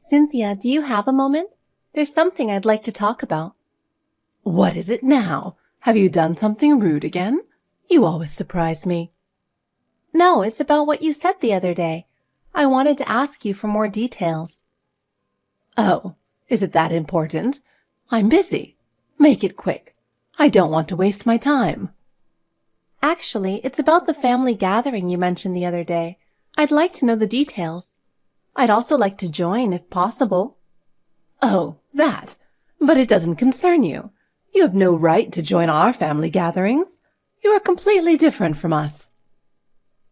Cynthia, do you have a moment? There's something I'd like to talk about. What is it now? Have you done something rude again? You always surprise me. No, it's about what you said the other day. I wanted to ask you for more details. Oh, is it that important? I'm busy. Make it quick. I don't want to waste my time. Actually, it's about the family gathering you mentioned the other day. I'd like to know the details. I'd also like to join, if possible. Oh, that. But it doesn't concern you. You have no right to join our family gatherings. You are completely different from us.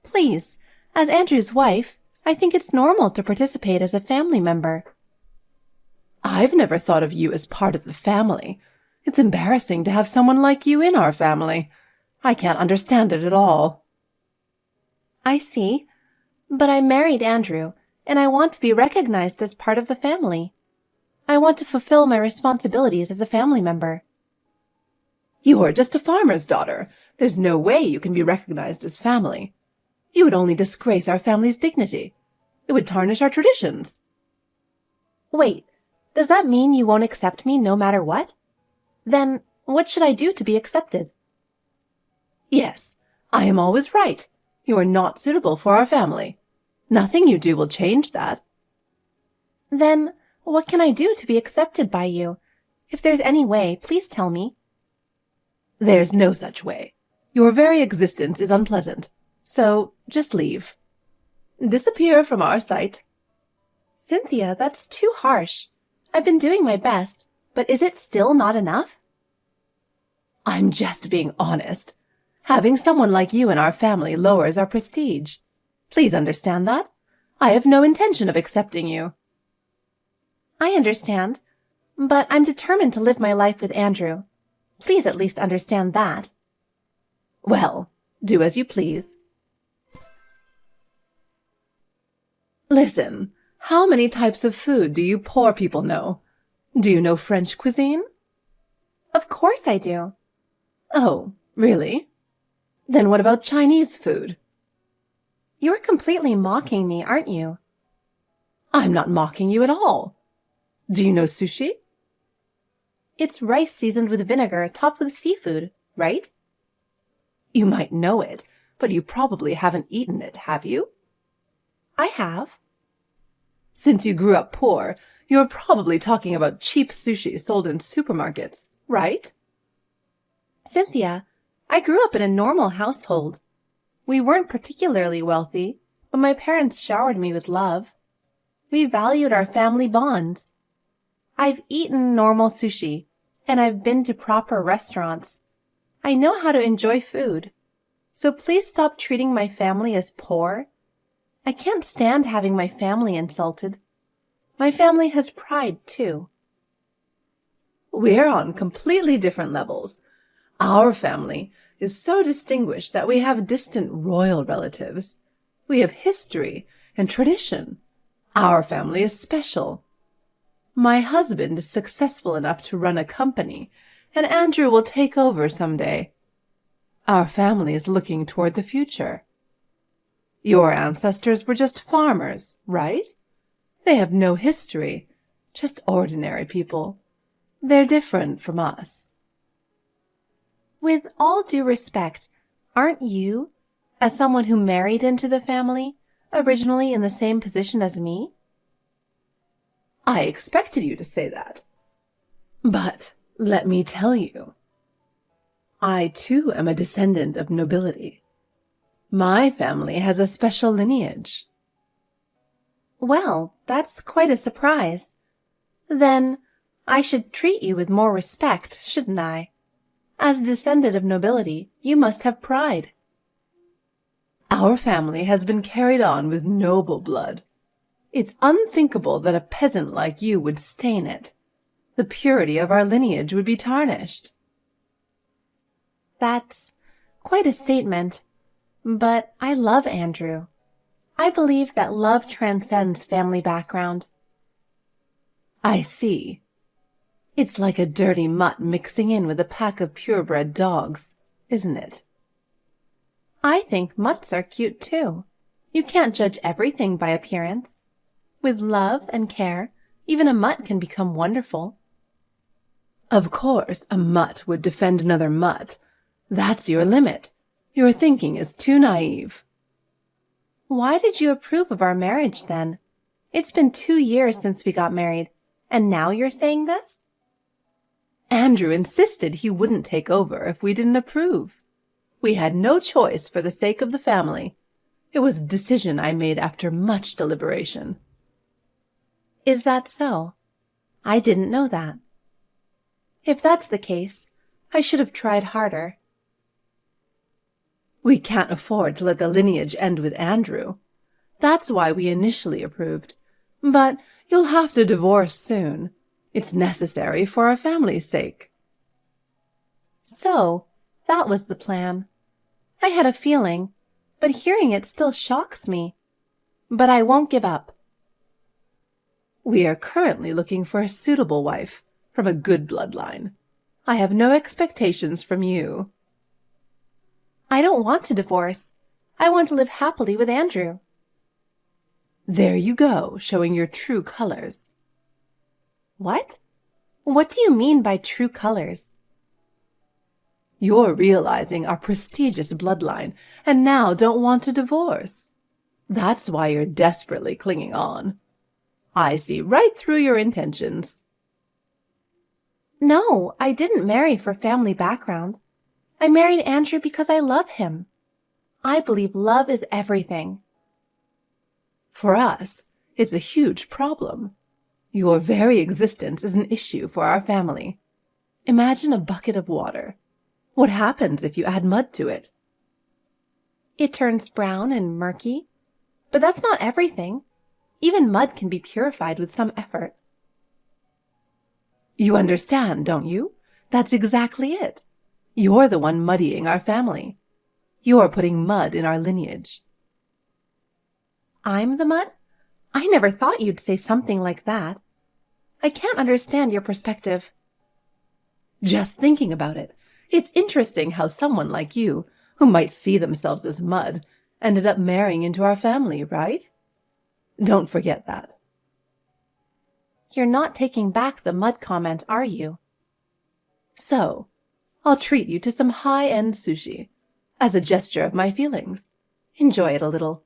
Please, as Andrew's wife, I think it's normal to participate as a family member. I've never thought of you as part of the family. It's embarrassing to have someone like you in our family. I can't understand it at all. I see. But I married Andrew, and I want to be recognized as part of the family. I want to fulfill my responsibilities as a family member. You're just a farmer's daughter. There's no way you can be recognized as family. You would only disgrace our family's dignity. It would tarnish our traditions. Wait, does that mean you won't accept me no matter what? Then what should I do to be accepted? Yes, I am always right. You are not suitable for our family. Nothing you do will change that. Then what can I do to be accepted by you? If there's any way, please tell me. There's no such way. Your very existence is unpleasant. So just leave. Disappear from our sight. Cynthia, that's too harsh. I've been doing my best, but is it still not enough? I'm just being honest. Having someone like you in our family lowers our prestige. Please understand that. I have no intention of accepting you. I understand, but I'm determined to live my life with Andrew. Please at least understand that. Well, do as you please. Listen, how many types of food do you poor people know? Do you know French cuisine? Of course I do. Oh, really? Then what about Chinese food? You're completely mocking me, aren't you? I'm not mocking you at all. Do you know sushi? It's rice seasoned with vinegar topped with seafood, right? You might know it, but you probably haven't eaten it, have you? I have. Since you grew up poor, you're probably talking about cheap sushi sold in supermarkets, right? Cynthia, I grew up in a normal household. We weren't particularly wealthy, but my parents showered me with love. We valued our family bonds. I've eaten normal sushi, and I've been to proper restaurants. I know how to enjoy food. So please stop treating my family as poor. I can't stand having my family insulted. My family has pride, too. We're on completely different levels. Our family is so distinguished that we have distant royal relatives. We have history and tradition. Our family is special. My husband is successful enough to run a company, and Andrew will take over someday. Our family is looking toward the future. Your ancestors were just farmers, right? They have no history, just ordinary people. They're different from us. With all due respect, aren't you, as someone who married into the family, originally in the same position as me? I expected you to say that. But let me tell you, I too am a descendant of nobility. My family has a special lineage. Well, that's quite a surprise. Then I should treat you with more respect, shouldn't I? As a descendant of nobility, you must have pride. Our family has been carried on with noble blood. It's unthinkable that a peasant like you would stain it. The purity of our lineage would be tarnished. That's quite a statement. But I love Andrew. I believe that love transcends family background. I see. It's like a dirty mutt mixing in with a pack of purebred dogs, isn't it? I think mutts are cute too. You can't judge everything by appearance. With love and care, Even a mutt can become wonderful. Of course, a mutt would defend another mutt. That's your limit. Your thinking is too naive. Why did you approve of our marriage then? It's been 2 years since we got married, and now you're saying this? Andrew insisted he wouldn't take over if we didn't approve. We had no choice for the sake of the family. It was a decision I made after much deliberation. Is that so? I didn't know that. If that's the case, I should have tried harder. We can't afford to let the lineage end with Andrew. That's why we initially approved. But you'll have to divorce soon. It's necessary for our family's sake. So, that was the plan. I had a feeling, but hearing it still shocks me. But I won't give up. We are currently looking for a suitable wife from a good bloodline. I have no expectations from you. I don't want to divorce. I want to live happily with Andrew. There you go, showing your true colors. What? What do you mean by true colors? You're realizing our prestigious bloodline and now don't want to divorce. That's why you're desperately clinging on. I see right through your intentions. No, I didn't marry for family background. I married Andrew because I love him. I believe love is everything. For us, it's a huge problem. Your very existence is an issue for our family. Imagine a bucket of water. What happens if you add mud to it? It turns brown and murky. But that's not everything. Even mud can be purified with some effort. You understand, don't you? That's exactly it. You're the one muddying our family. You're putting mud in our lineage. I'm the mud? I never thought you'd say something like that. I can't understand your perspective. Just thinking about it, it's interesting how someone like you, who might see themselves as mud, ended up marrying into our family, right? Don't forget that. You're not taking back the mud comment, are you? So, I'll treat you to some high-end sushi, as a gesture of my feelings. Enjoy it a little.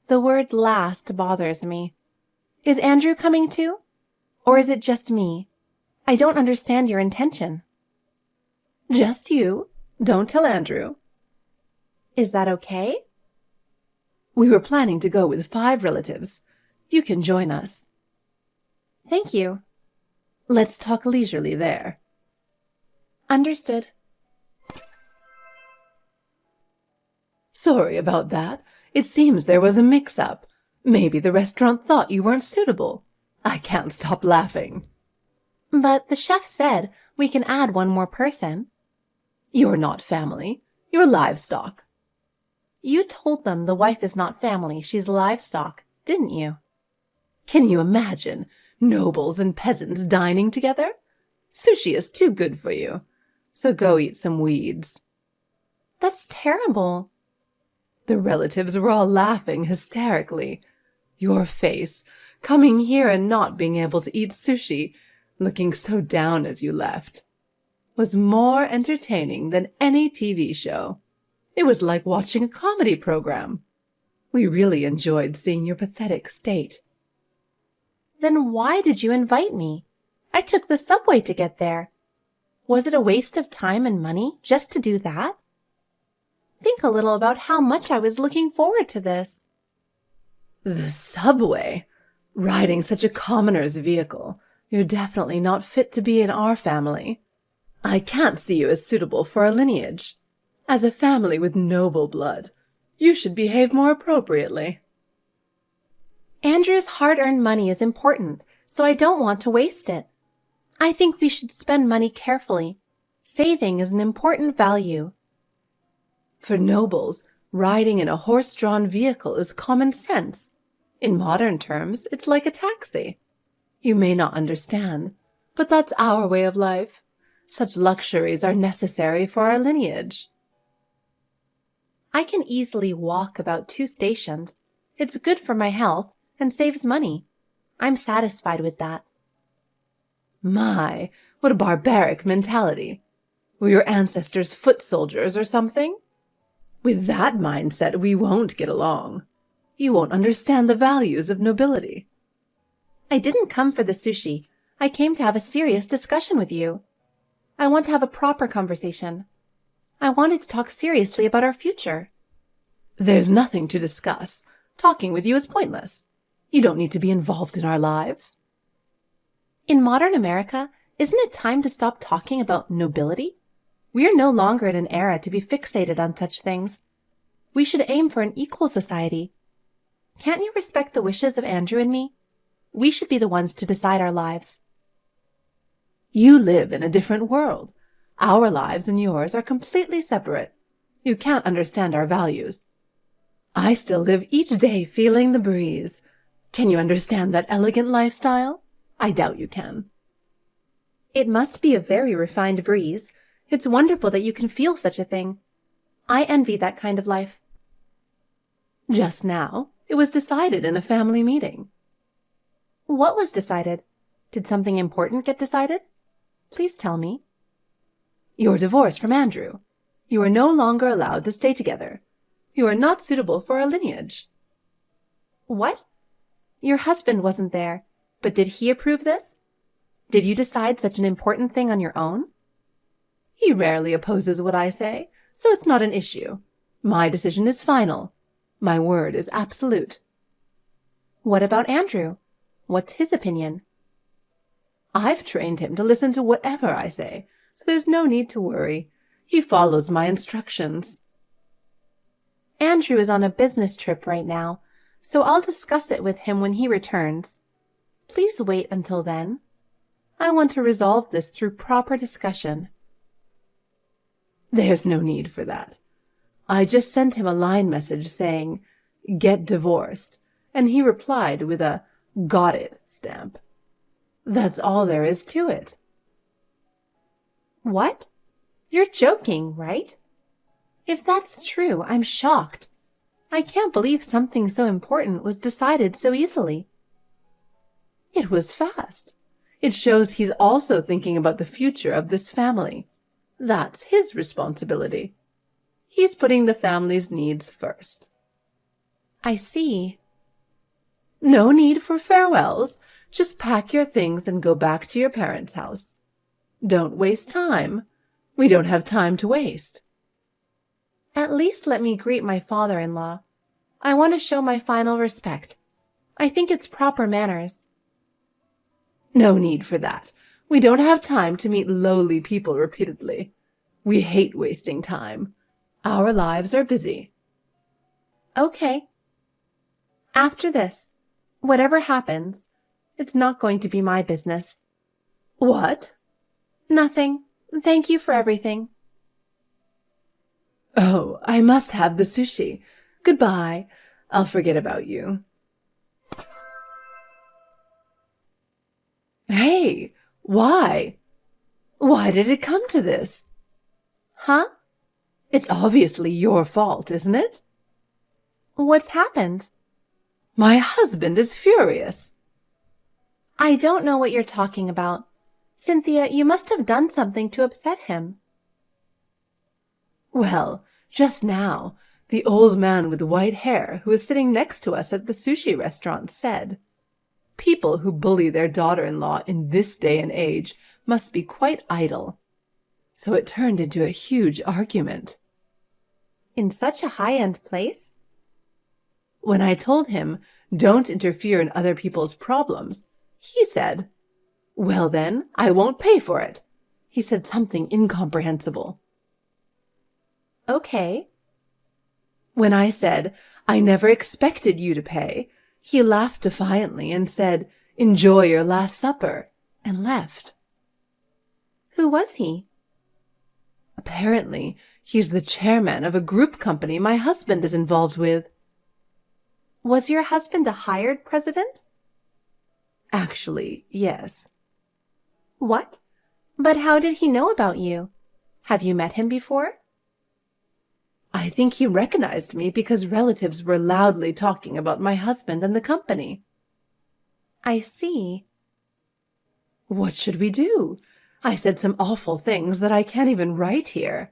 The word last bothers me. Is Andrew coming too? Or is it just me? I don't understand your intention. Just you. Don't tell Andrew. Is that okay? We were planning to go with 5 relatives. You can join us. Thank you. Let's talk leisurely there. Understood. Sorry about that. It seems there was a mix-up. Maybe the restaurant thought you weren't suitable. I can't stop laughing. But the chef said we can add one more person. You're not family. You're livestock. You told them the wife is not family, she's livestock, didn't you? Can you imagine nobles and peasants dining together? Sushi is too good for you. So go eat some weeds. That's terrible. The relatives were all laughing hysterically. Your face, coming here and not being able to eat sushi, looking so down as you left, was more entertaining than any TV show. It was like watching a comedy program. We really enjoyed seeing your pathetic state. Then why did you invite me? I took the subway to get there. Was it a waste of time and money just to do that? Think a little about how much I was looking forward to this. The subway? Riding such a commoner's vehicle. You're definitely not fit to be in our family. I can't see you as suitable for our lineage. As a family with noble blood, you should behave more appropriately. Andrew's hard-earned money is important, so I don't want to waste it. I think we should spend money carefully. Saving is an important value. For nobles, riding in a horse-drawn vehicle is common sense. In modern terms, it's like a taxi. You may not understand, but that's our way of life. Such luxuries are necessary for our lineage. I can easily walk about 2 stations. It's good for my health and saves money. I'm satisfied with that. My, what a barbaric mentality. Were your ancestors foot soldiers or something? With that mindset, we won't get along. You won't understand the values of nobility. I didn't come for the sushi. I came to have a serious discussion with you. I want to have a proper conversation. I wanted to talk seriously about our future. There's nothing to discuss. Talking with you is pointless. You don't need to be involved in our lives. In modern America, isn't it time to stop talking about nobility? We are no longer in an era to be fixated on such things. We should aim for an equal society. Can't you respect the wishes of Andrew and me? We should be the ones to decide our lives. You live in a different world. Our lives and yours are completely separate. You can't understand our values. I still live each day feeling the breeze. Can you understand that elegant lifestyle? I doubt you can. It must be a very refined breeze. It's wonderful that you can feel such a thing. I envy that kind of life. Just now, it was decided in a family meeting. What was decided? Did something important get decided? Please tell me. Your divorce from Andrew. You are no longer allowed to stay together. You are not suitable for our lineage. What? Your husband wasn't there, but did he approve this? Did you decide such an important thing on your own? He rarely opposes what I say, so it's not an issue. My decision is final. My word is absolute. What about Andrew? What's his opinion? I've trained him to listen to whatever I say, so there's no need to worry. He follows my instructions. Andrew is on a business trip right now, so I'll discuss it with him when he returns. Please wait until then. I want to resolve this through proper discussion. There's no need for that. I just sent him a line message saying, "Get divorced," and he replied with a "got it" stamp. That's all there is to it. What? You're joking, right? If that's true, I'm shocked. I can't believe something so important was decided so easily. It was fast. It shows he's also thinking about the future of this family. That's his responsibility. He's putting the family's needs first. I see. No need for farewells. Just pack your things and go back to your parents' house. Don't waste time. We don't have time to waste. At least let me greet my father-in-law. I want to show my final respect. I think it's proper manners. No need for that. We don't have time to meet lowly people repeatedly. We hate wasting time. Our lives are busy. Okay. After this, whatever happens, it's not going to be my business. What? Nothing. Thank you for everything. Oh, I must have the sushi. Goodbye. I'll forget about you. Hey, why? Why did it come to this? Huh? It's obviously your fault, isn't it? What's happened? My husband is furious. I don't know what you're talking about. Cynthia, you must have done something to upset him. Well, just now, the old man with white hair who was sitting next to us at the sushi restaurant said, "People who bully their daughter-in-law in this day and age must be quite idle." So it turned into a huge argument. In such a high-end place? When I told him, "Don't interfere in other people's problems," he said, "Well then, I won't pay for it." He said something incomprehensible. Okay. When I said, "I never expected you to pay," he laughed defiantly and said, "Enjoy your last supper," and left. Who was he? Apparently, he's the chairman of a group company my husband is involved with. Was your husband a hired president? Actually, yes. What? But how did he know about you? Have you met him before? I think he recognized me because relatives were loudly talking about my husband and the company. I see. What should we do? I said some awful things that I can't even write here.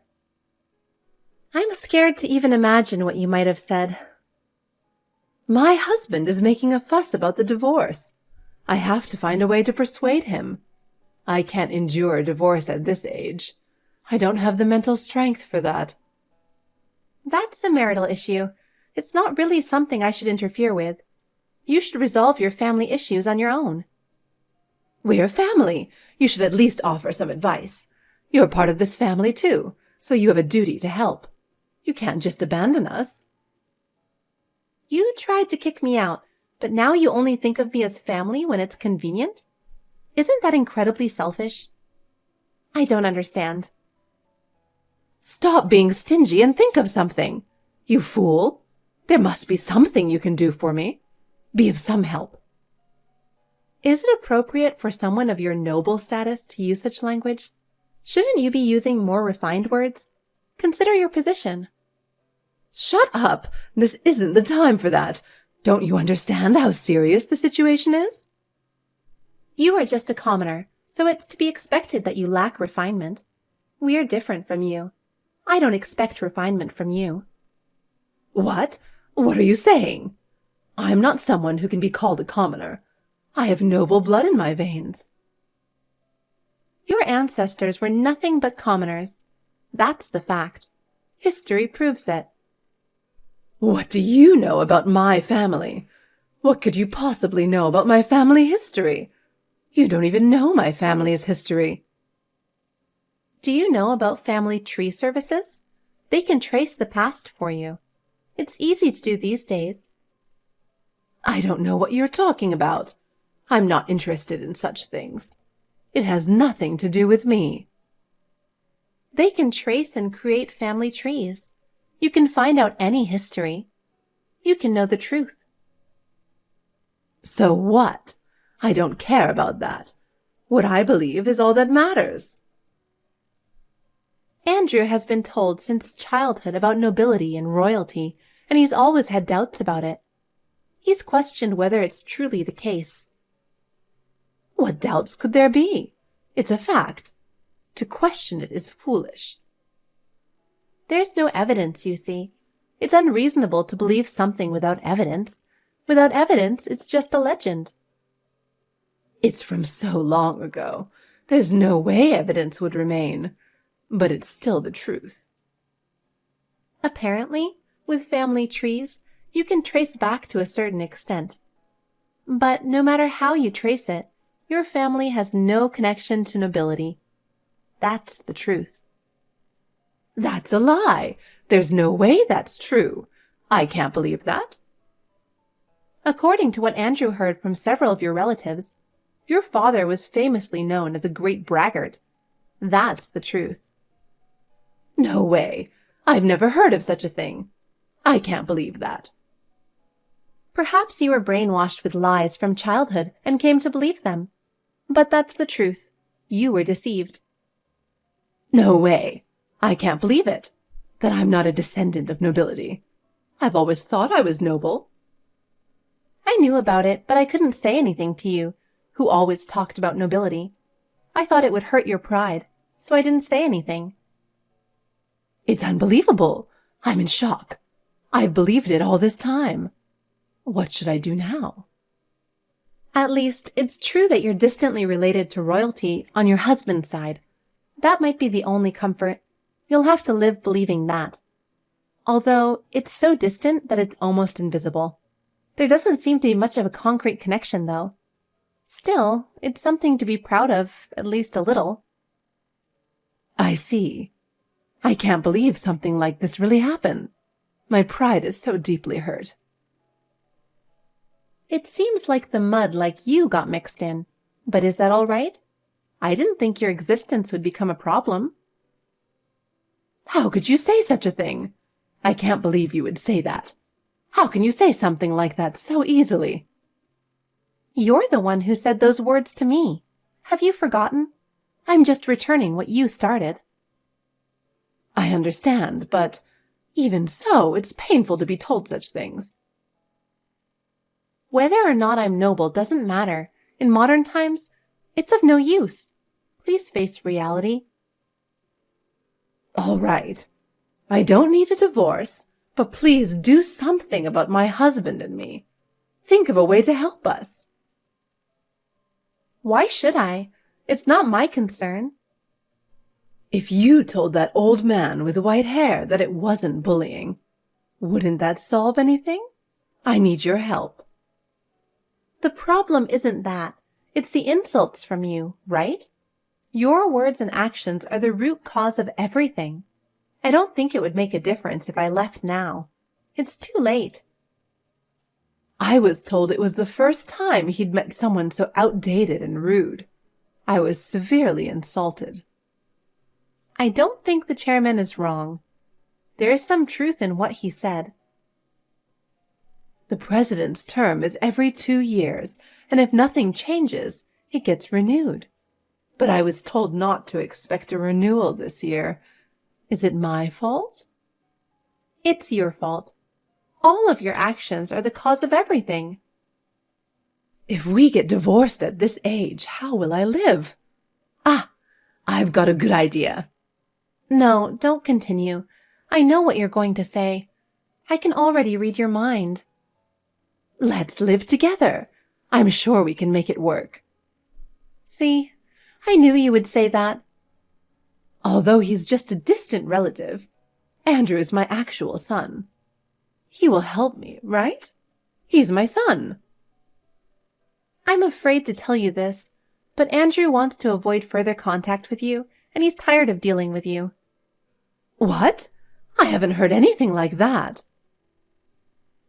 I'm scared to even imagine what you might have said. My husband is making a fuss about the divorce. I have to find a way to persuade him. I can't endure a divorce at this age. I don't have the mental strength for that. That's a marital issue. It's not really something I should interfere with. You should resolve your family issues on your own. We're family. You should at least offer some advice. You're part of this family too, so you have a duty to help. You can't just abandon us. You tried to kick me out, but now you only think of me as family when it's convenient? Isn't that incredibly selfish? I don't understand. Stop being stingy and think of something. You fool. There must be something you can do for me. Be of some help. Is it appropriate for someone of your noble status to use such language? Shouldn't you be using more refined words? Consider your position. Shut up! This isn't the time for that. Don't you understand how serious the situation is? You are just a commoner, so it's to be expected that you lack refinement. We're different from you. I don't expect refinement from you. What? What are you saying? I'm not someone who can be called a commoner. I have noble blood in my veins. Your ancestors were nothing but commoners. That's the fact. History proves it. What do you know about my family? What could you possibly know about my family history? You don't even know my family's history. Do you know about family tree services? They can trace the past for you. It's easy to do these days. I don't know what you're talking about. I'm not interested in such things. It has nothing to do with me. They can trace and create family trees. You can find out any history. You can know the truth. So what? I don't care about that. What I believe is all that matters. Andrew has been told since childhood about nobility and royalty, and he's always had doubts about it. He's questioned whether it's truly the case. What doubts could there be? It's a fact. To question it is foolish. There's no evidence, you see. It's unreasonable to believe something without evidence. Without evidence, it's just a legend. It's from so long ago. There's no way evidence would remain. But it's still the truth. Apparently, with family trees, you can trace back to a certain extent. But no matter how you trace it, your family has no connection to nobility. That's the truth. That's a lie. There's no way that's true. I can't believe that. According to what Andrew heard from several of your relatives, your father was famously known as a great braggart. That's the truth. No way. I've never heard of such a thing. I can't believe that. Perhaps you were brainwashed with lies from childhood and came to believe them. But that's the truth. You were deceived. No way. I can't believe it. That I'm not a descendant of nobility. I've always thought I was noble. I knew about it, but I couldn't say anything to you, who always talked about nobility. I thought it would hurt your pride, so I didn't say anything. It's unbelievable. I'm in shock. I've believed it all this time. What should I do now? At least, it's true that you're distantly related to royalty on your husband's side. That might be the only comfort. You'll have to live believing that. Although, it's so distant that it's almost invisible. There doesn't seem to be much of a concrete connection, though. Still, it's something to be proud of, at least a little. I see. I can't believe something like this really happened. My pride is so deeply hurt. It seems like the mud like you got mixed in. But is that all right? I didn't think your existence would become a problem. How could you say such a thing? I can't believe you would say that. How can you say something like that so easily? You're the one who said those words to me. Have you forgotten? I'm just returning what you started. I understand, but even so, it's painful to be told such things. Whether or not I'm noble doesn't matter. In modern times, it's of no use. Please face reality. All right. I don't need a divorce, but please do something about my husband and me. Think of a way to help us. Why should I? It's not my concern. If you told that old man with white hair that it wasn't bullying, wouldn't that solve anything? I need your help. The problem isn't that. It's the insults from you, right? Your words and actions are the root cause of everything. I don't think it would make a difference if I left now. It's too late. I was told it was the first time he'd met someone so outdated and rude. I was severely insulted. I don't think the chairman is wrong. There is some truth in what he said. The president's term is every 2 years, and if nothing changes, it gets renewed. But I was told not to expect a renewal this year. Is it my fault? It's your fault. All of your actions are the cause of everything. If we get divorced at this age, how will I live? Ah, I've got a good idea. No, don't continue. I know what you're going to say. I can already read your mind. Let's live together. I'm sure we can make it work. See, I knew you would say that. Although he's just a distant relative, Andrew is my actual son. He will help me, right? He's my son. I'm afraid to tell you this, but Andrew wants to avoid further contact with you, and he's tired of dealing with you. What? I haven't heard anything like that.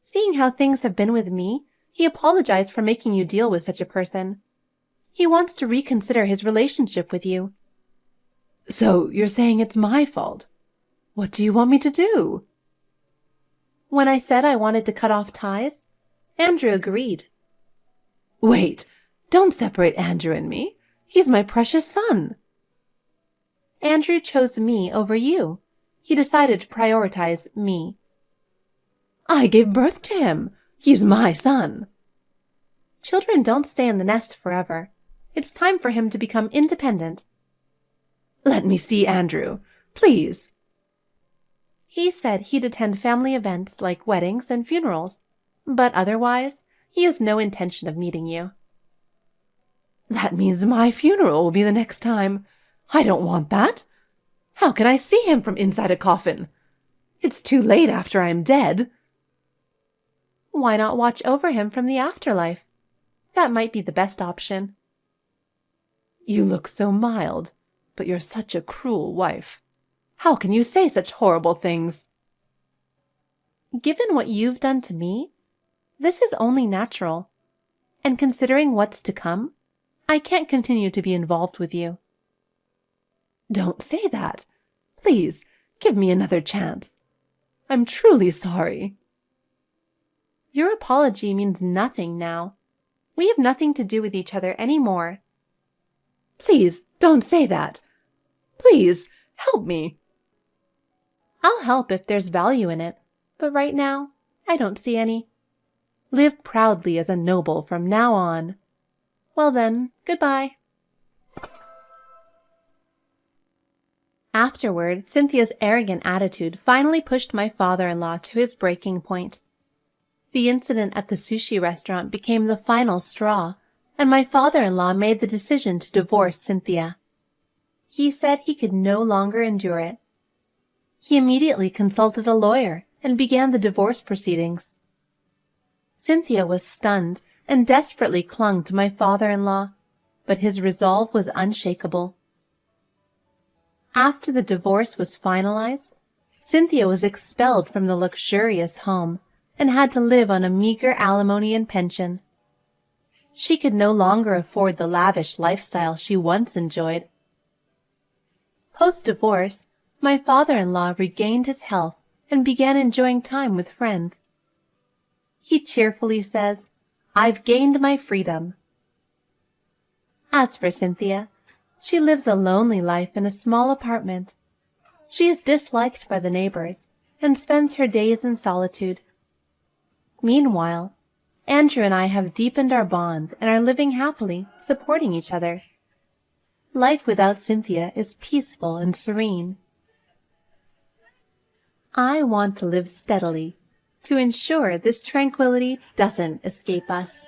Seeing how things have been with me, he apologized for making you deal with such a person. He wants to reconsider his relationship with you. So you're saying it's my fault? What do you want me to do? When I said I wanted to cut off ties, Andrew agreed. Wait, don't separate Andrew and me. He's my precious son. Andrew chose me over you. He decided to prioritize me. I gave birth to him. He's my son. Children don't stay in the nest forever. It's time for him to become independent. Let me see Andrew, please. He said he'd attend family events like weddings and funerals, but otherwise, he has no intention of meeting you. That means my funeral will be the next time. I don't want that. How can I see him from inside a coffin? It's too late after I'm dead. Why not watch over him from the afterlife? That might be the best option. You look so mild, but you're such a cruel wife. How can you say such horrible things? Given what you've done to me, this is only natural. And considering what's to come, I can't continue to be involved with you. Don't say that. Please, give me another chance. I'm truly sorry. Your apology means nothing now. We have nothing to do with each other anymore. Please, don't say that. Please, help me. I'll help if there's value in it, but right now, I don't see any. Live proudly as a noble from now on. Well then, goodbye. Afterward, Cynthia's arrogant attitude finally pushed my father-in-law to his breaking point. The incident at the sushi restaurant became the final straw, and my father-in-law made the decision to divorce Cynthia. He said he could no longer endure it. He immediately consulted a lawyer and began the divorce proceedings. Cynthia was stunned and desperately clung to my father-in-law, but his resolve was unshakable. After the divorce was finalized, Cynthia was expelled from the luxurious home and had to live on a meager alimony and pension. She could no longer afford the lavish lifestyle she once enjoyed. Post-divorce, my father-in-law regained his health and began enjoying time with friends. He cheerfully says, "I've gained my freedom." As for Cynthia, she lives a lonely life in a small apartment. She is disliked by the neighbors and spends her days in solitude. Meanwhile, Andrew and I have deepened our bond and are living happily, supporting each other. Life without Cynthia is peaceful and serene. I want to live steadily to ensure this tranquility doesn't escape us.